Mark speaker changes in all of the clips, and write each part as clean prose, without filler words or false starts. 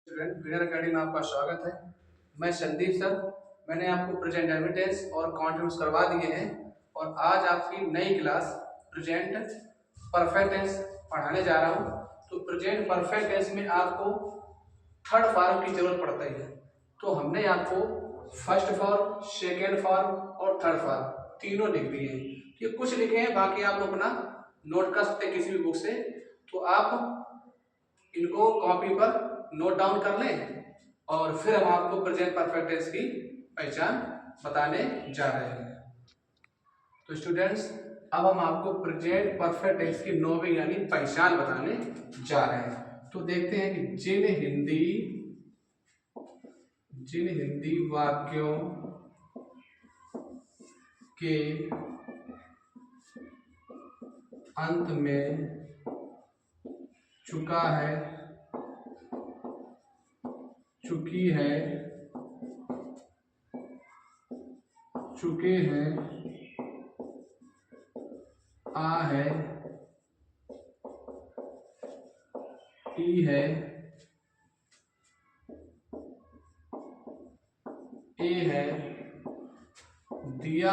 Speaker 1: Student winner academy में आपका स्वागत है। मैं संदीप सर। मैंने आपको प्रेजेंट एविडेंस और कॉन्टिन्यूस करवा दिए हैं और आज आपकी नई क्लास प्रेजेंट परफेक्ट टेंस पढ़ाने जा रहा हूं। तो प्रेजेंट परफेक्ट टेंस में आपको थर्ड फॉर्म की जरूरत पड़ती है। तो हमने आपको फर्स्ट फॉर्म, सेकेंड फॉर्म और थर्ड फॉर्म तीनों लिख दिए हैं। ये कुछ लिखे हैं, बाकी आप अपना नोट कर सकते हैं किसी भी बुक से। तो आप इनको कॉपी पर नोट डाउन कर लें और फिर हम आपको प्रेजेंट परफेक्ट टेंस की पहचान बताने जा रहे हैं। तो स्टूडेंट्स, अब हम आपको प्रेजेंट परफेक्ट टेंस की नॉर्मिंग यानी पहचान बताने जा रहे हैं। तो देखते हैं कि जिन हिंदी वाक्यों के अंत में चुका है, चुकी है, चुके हैं, आ है, ई है, ए है, दिया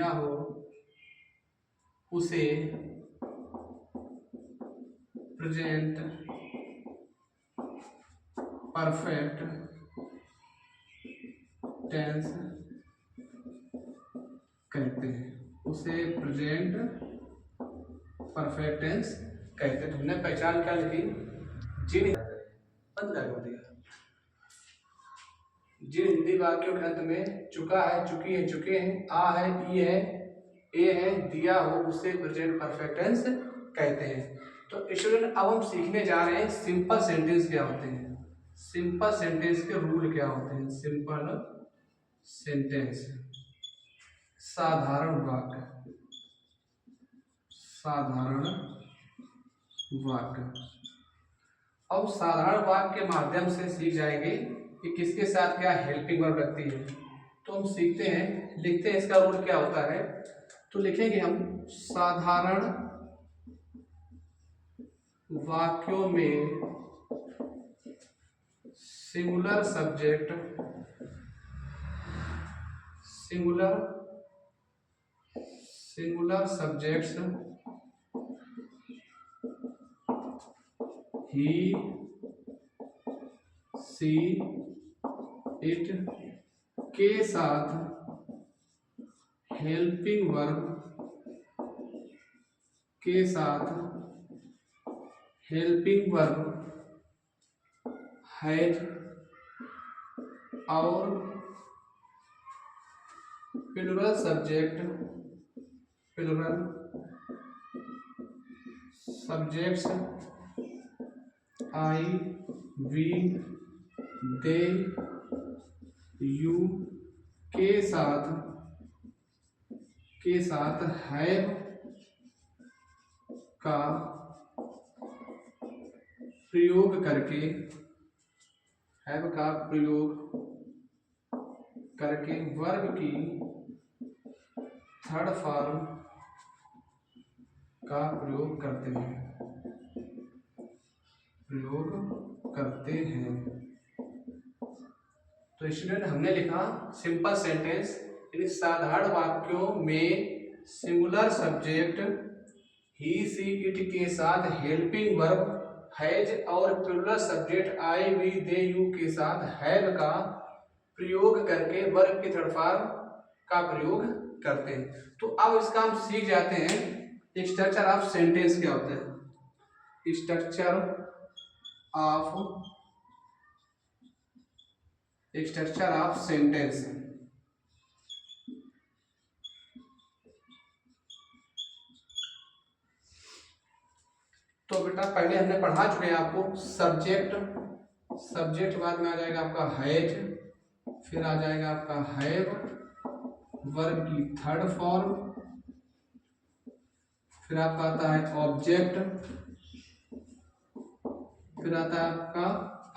Speaker 1: हो उसे प्रेजेंट परफेक्ट टेंस कहते हैं। उसे प्रेजेंट परफेक्ट टेंस कहते हैं। हमने पहचान क्या लिखी? जिन बंद कर दिया। जिन हिंदी वाक्यों के अंत में चुका है, चुकी है, चुके हैं, आ है, ई है, ए है, दिया हो उसे प्रेजेंट परफेक्ट टेंस कहते हैं। तो स्टूडेंट, अब हम सीखने जा रहे हैं सिंपल सेंटेंस क्या होते हैं, सिंपल सेंटेंस के रूल क्या होते हैं। सिंपल सेंटेंस, साधारण वाक्य, साधारण वाक्य। अब साधारण वाक्य के माध्यम से सीख जाएंगे कि किसके साथ क्या हेल्पिंग वर्ब लगती है। तो हम सीखते हैं, लिखते हैं इसका रूल क्या होता है। तो लिखेंगे हम साधारण वाक्यों में singular subject, singular subjects he, she, it के साथ हेल्पिंग वर्ब के साथ हेल्पिंग वर्ब हैज और plural subjects I, we, they, you के साथ हैव का प्रयोग करके वर्ब की थर्ड फॉर्म का प्रयोग करते हैं। तो स्टूडेंट, हमने लिखा सिंपल सेंटेंस यानी साधारण वाक्यों में singular subject he, she, it के साथ हेल्पिंग वर्ब हैज और plural subject I, we, they, you के साथ हैव का प्रयोग करके वर्ब की थर्ड फॉर्म का प्रयोग करते हैं। तो अब इसका हम सीख जाते हैं स्ट्रक्चर ऑफ सेंटेंस क्या होता है। Structure of sentence. तो बेटा, पहले हमने पढ़ा चुके हैं आपको सब्जेक्ट बाद में आ जाएगा आपका हैज, फिर आ जाएगा आपका हैव, वर्ब की थर्ड फॉर्म, फिर आपका आता है ऑब्जेक्ट, फिर आता है आपका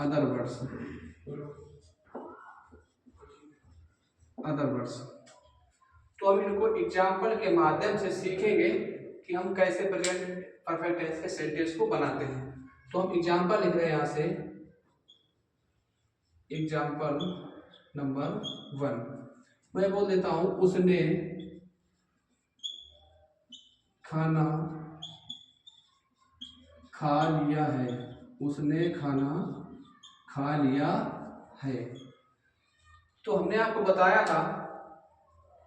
Speaker 1: अदर वर्ड्स। तो हम इनको एग्जाम्पल के माध्यम से सीखेंगे कि हम कैसे प्रेजेंट परफेक्ट टेंस के सेंटेंस को बनाते हैं। तो हम एग्जाम्पल लिख रहे हैं यहाँ से, एग्जाम्पल नंबर 1। मैं बोल देता हूं उसने खाना खा लिया है, उसने खाना खा लिया है। तो हमने आपको बताया था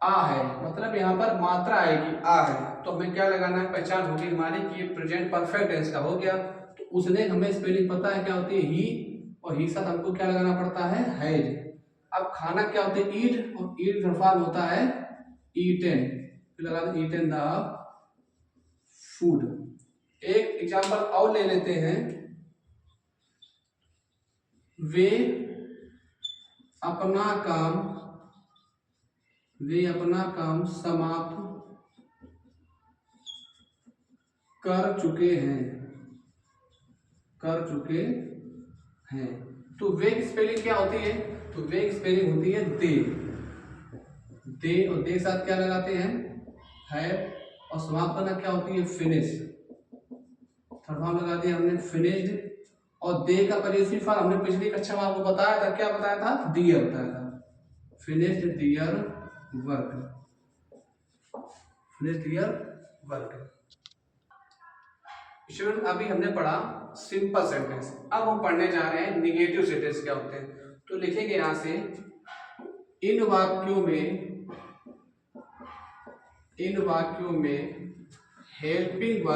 Speaker 1: आ है, मतलब यहाँ पर मात्रा आएगी आ है, तो हमें क्या लगाना है, पहचान होगी हमारी कि ये प्रेजेंट परफेक्ट टेंस का हो गया। तो उसने, हमें स्पेलिंग पता है क्या होती है, ही, और ही साथ हमको क्या लगाना पड़ता है, हैज। अब खाना क्या होता है, ईट, और ईट का फॉर्म होता है ईटेन, लगा दो ईटेन द फूड। एक एग्जांपल और ले लेते हैं, वे अपना काम समाप्त कर चुके हैं। तो वे की स्पेलिंग क्या होती है, तो वे की स्पेलिंग होती है दे और दे साथ क्या लगाते हैं, है, और समाप्त करना क्या होती है, फिनिश। थर्ड फॉर्म लगा दिया हमने फिनिश्ड। और दे का पजेसिव फॉर्म हमने पिछली कक्षा में आपको बताया था, क्या बताया था, दियर बताया था, finished their work, finished their work. Student अभी हमने पढ़ा सिंपल सेंटेंस, अब हम पढ़ने जा रहे हैं निगेटिव सेंटेंस क्या होते हैं। तो लिखेंगे यहां से, इन वाक्यों में हेल्पिंग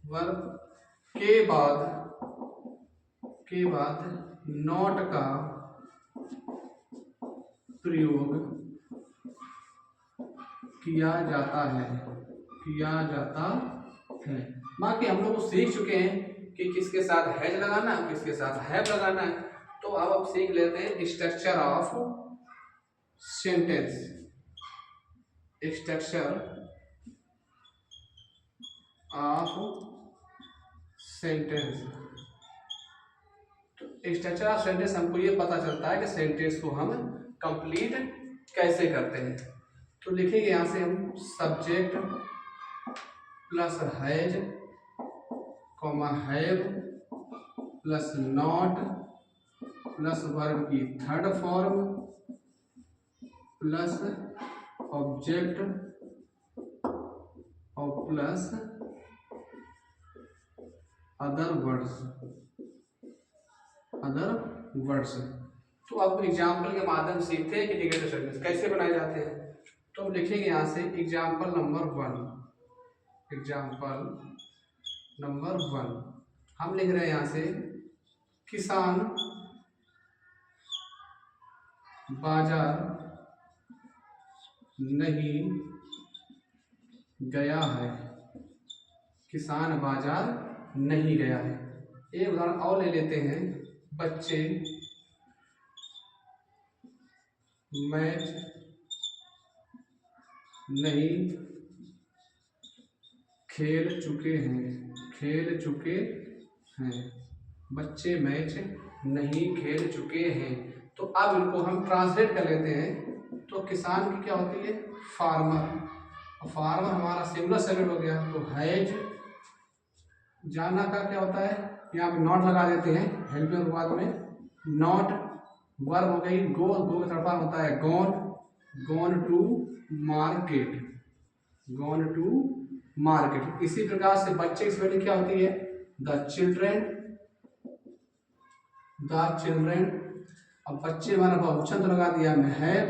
Speaker 1: वर्ब के बाद नॉट का प्रयोग किया जाता है। बाकी हम लोग सीख चुके हैं कि किसके साथ हैज लगाना है, किसके साथ हैव लगाना है। तो अब सीख लेते हैं structure of sentence. Structure of sentence, तो स्ट्रक्चर ऑफ सेंटेंस हमको ये पता चलता है कि सेंटेंस को हम कंप्लीट कैसे करते हैं। तो लिखेंगे यहां से हम subject plus has comma have plus not plus verb की थर्ड फॉर्म प्लस ऑब्जेक्ट और प्लस अदर वर्ड्स। तो अब एग्जाम्पल के माध्यम से सीखते हैं कि निगेटिव सेंटेंस कैसे बनाए जाते हैं। तो हम लिखेंगे यहां से एग्जाम्पल नंबर 1। हम लिख रहे हैं यहां से, किसान बाजार नहीं गया है। किसान बाजार नहीं गया है। एक उदाहरण और ले लेते हैं, बच्चे मैच नहीं खेल चुके हैं। बच्चे मैच नहीं खेल चुके हैं। तो अब इनको हम ट्रांसलेट कर लेते हैं। तो किसान की क्या होती है, फार्मर, और फार्मर हमारा सिंगुलर सब्जेक्ट हो गया। तो हैज, जाना का क्या होता है, यहाँ पे नॉट लगा देते हैं हेल्पिंग के बाद में, नॉट वर्ब हो गई, गो का थर्ड फॉर्म होता है गॉन टू मार्केट। इसी प्रकार से बच्चे की स्पेलिंग क्या होती है, द चिल्ड्रेन। अब बच्चे हमारा बहुवचन तो लगा दिया हमने हैव।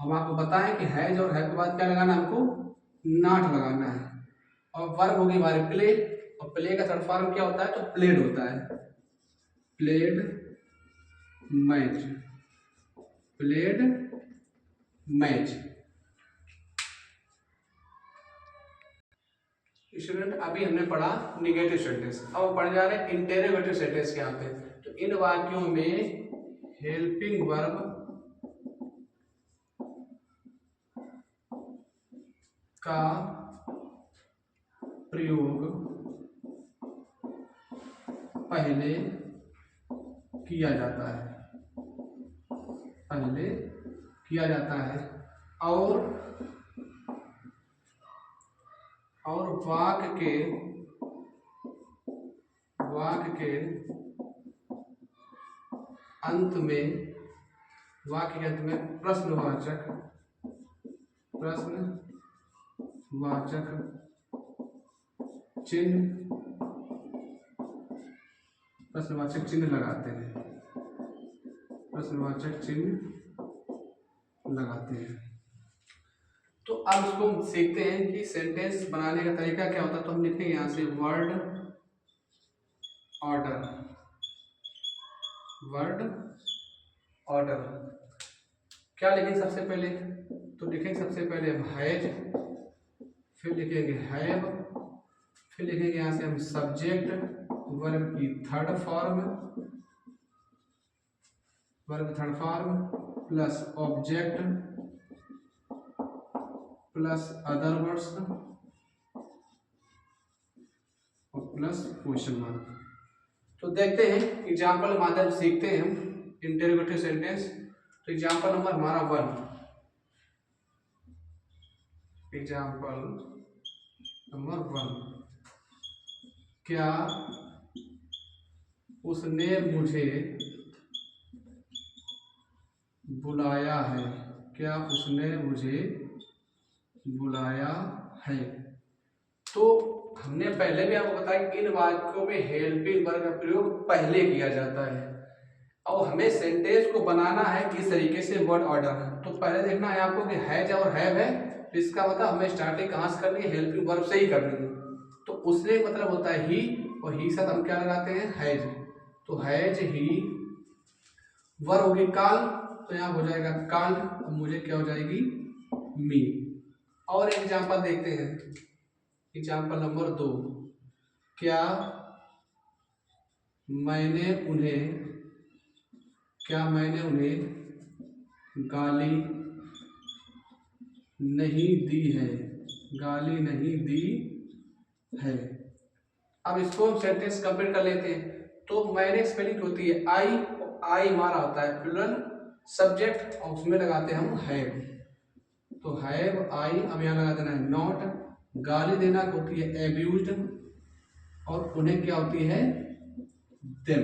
Speaker 1: हम आपको बताएं कि हैज और हैव के बाद क्या लगाना है, हमको नॉट लगाना है। और वर्ब हो गई हमारे प्ले, और प्ले का थर्ड फॉर्म क्या होता है, तो प्लेड होता है, प्लेड मैच। स्टूडेंट अभी हमने पढ़ा निगेटिव सेंटेंस, अब हम पढ़ने जा रहे हैं इंटेरोगेटिव सेंटेंस के यहाँ पे। तो इन वाक्यों में हेल्पिंग वर्ब का प्रयोग पहले किया जाता है और वाक्य के अंत में प्रश्नवाचक चिन्ह लगाते हैं। तो अब इसको हम सीखते हैं कि सेंटेंस बनाने का तरीका क्या होता है। तो हम लिखेंगे यहाँ से वर्ड ऑर्डर। क्या लिखेंगे सबसे पहले? तो लिखेंगे सबसे पहले हम हैज, फिर लिखेंगे हैव, फिर लिखेंगे यहाँ से हम सब्जेक्ट वर्ब की third form plus object plus other words और प्लस क्वेश्चन मार्क। तो देखते हैं एग्जाम्पल माध्यम सीखते हैं हम इंटरोगेटिव सेंटेंस। तो एग्जाम्पल नंबर हमारा 1, क्या उसने मुझे बुलाया है? तो हमने पहले भी आपको बताया कि इन वाक्यों में हेल्पिंग वर्ब का प्रयोग पहले किया जाता है और हमें सेंटेंस को बनाना है किस तरीके से, वर्ड ऑर्डर। तो पहले देखना है आपको कि हैज और हैव है, तो इसका मतलब हमें स्टार्टिंग कहाँ से करनी है? हेल्पिंग वर्ब से ही करनी है। तो उससे मतलब होता है ही, और ही साथ हम क्या लगाते हैं? हैज। तो हैज ही, वर्ब होगी काल, तो यहाँ हो जाएगा काल, अब मुझे क्या हो जाएगी? मी। और एग्जाम्पल देखते हैं, एग्जाम्पल नंबर 2, क्या मैंने उन्हें गाली नहीं दी है। अब इसको हम सेंटेंस कंप्लीट कर लेते हैं। तो मैंने स्पेलिंग होती है आई, आई हमारा होता है प्लूरल सब्जेक्ट और उसमें लगाते हैं हम हैव। तो हैव आई, अब यहाँ लगा देना है नॉट। गाली देना होती है एब्यूज्ड, और उन्हें क्या होती है? देम।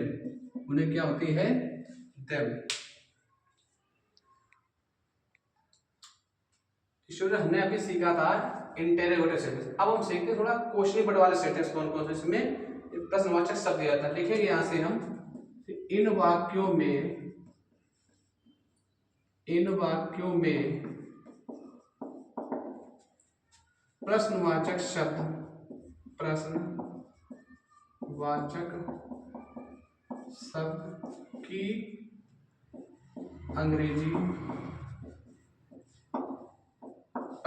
Speaker 1: स्टूडेंट, हमने अभी सीखा था इंटरोगेटिव सेंटेंस। अब हम सीखते हैं थोड़ा क्वेश्चन वर्ड वाले सेंटेंस। कौन कौन से? इसमें प्रश्नवाचक शब्द दिया जाता है। लिखेंगे यहाँ से हम इन वाक्यों में प्रश्नवाचक शब्द की अंग्रेजी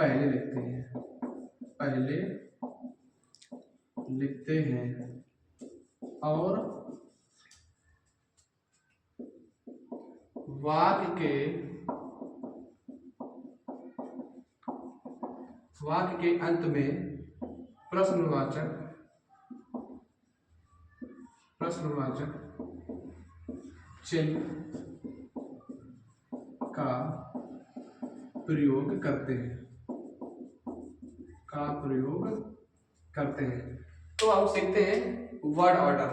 Speaker 1: पहले लिखते हैं और वाक्य के अंत में प्रश्नवाचक चिन्ह का प्रयोग करते हैं। तो हम सीखते हैं वर्ड ऑर्डर।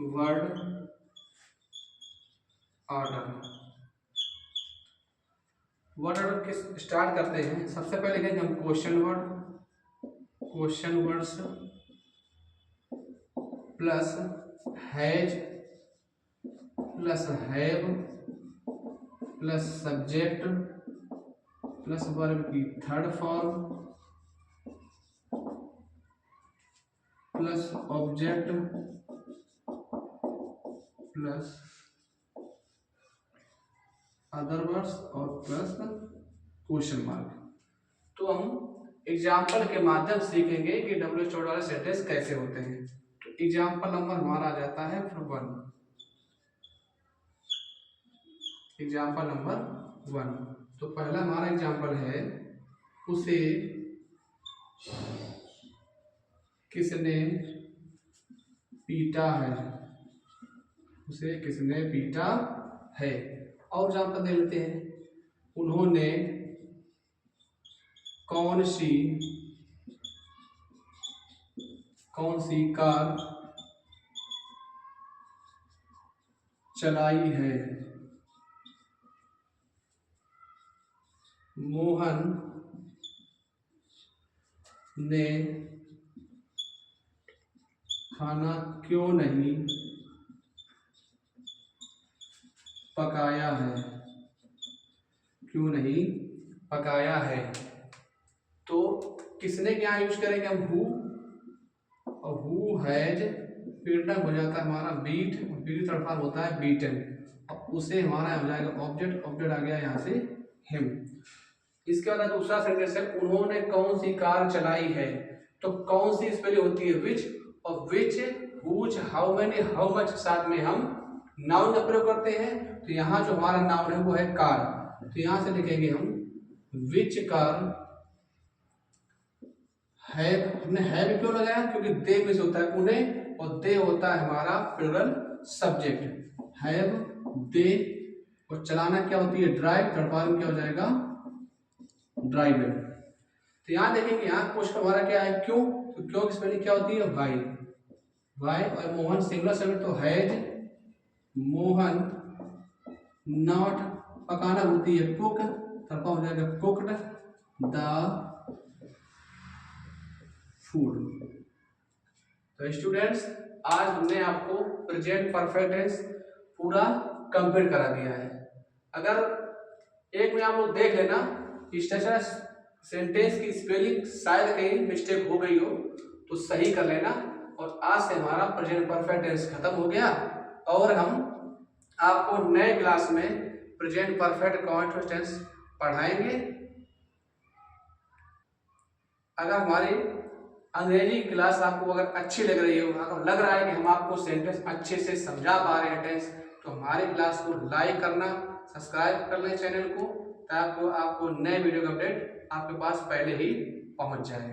Speaker 1: वर्ड ऑर्डर किस स्टार्ट करते हैं? सबसे पहले लिखेंगे हम question words plus has plus have plus subject plus verb की third form plus object plus other words और प्लस क्वेश्चन मार्क। तो हम एग्जाम्पल के माध्यम से सीखेंगे कि WH वर्ड वाले सेंटेंस कैसे होते हैं। तो एग्जाम्पल नंबर हमारा आ जाता है फिर 1। एग्जाम्पल नंबर 1, तो पहला हमारा एग्जाम्पल है, उसे किसने पीटा है। और एग्जाम्पल दे लेते हैं, उन्होंने कौन सी कौन सी कार चलाई है? मोहन ने खाना क्यों नहीं पकाया है? क्यों नहीं पकाया है? तो किसने क्या यूज करेंगे हम? हु, और हु हैज फिर हो जाता है हमारा बीट, बीट थर्ड फॉर्म होता है बीटन, और उसे हमारा हो जाएगा ऑब्जेक्ट, ऑब्जेक्ट आ गया यहाँ से हिम। इसके बाद दूसरा सेंटेंस है उन्होंने कौन सी कार चलाई है। तो कौन सी स्पेलिंग होती है विच, और which, whose, how many, how much साथ में हम नाउन का प्रयोग करते हैं। तो यहाँ जो हमारा नाउन है वो है कार, तो यहाँ से लिखेंगे हम विच कार हैव। हमने हैव क्यों लगाया? क्योंकि दे में से होता है उन्हें, और दे होता है हमारा प्लूरल सब्जेक्ट। हैव, दे, और चलाना क्या होती है ड्राइव, थर्ड फॉर्म क्या हो जाएगा ड्राइवर। तो यहाँ देखेंगे यहाँ क्वेश्चन हमारा क्या है क्यों, तो क्यों की स्पेलिंग क्या होती है वाई, वाई, और मोहन सिंगुलर सब्जेक्ट तो हैज, मोहन नॉट, पकाना होती है कुक, थर्ड फॉर्म हो जाएगा कुक्ड द फूड। तो स्टूडेंट्स आज हमने आपको प्रेजेंट परफेक्ट टेंस पूरा कंप्लीट करा दिया है। अगर एक में आप लोग देख लेना स्ट्रक्चर सेंटेंस की स्पेलिंग शायद कहीं मिस्टेक हो गई हो तो सही कर लेना, और आज से हमारा प्रेजेंट परफेक्ट टेंस खत्म हो गया, और हम आपको नए क्लास में प्रेजेंट परफेक्ट कंटीन्यूअस टेंस पढ़ाएंगे। अगर हमारी अंग्रेजी क्लास आपको अगर अच्छी लग रही हो, अगर लग रहा है कि हम आपको सेंटेंस अच्छे से समझा पा रहे हैं टेंस, तो हमारी क्लास को लाइक करना, सब्सक्राइब कर लें चैनल को, ताकि आपको नए वीडियो का अपडेट आपके पास पहले ही पहुंच जाए।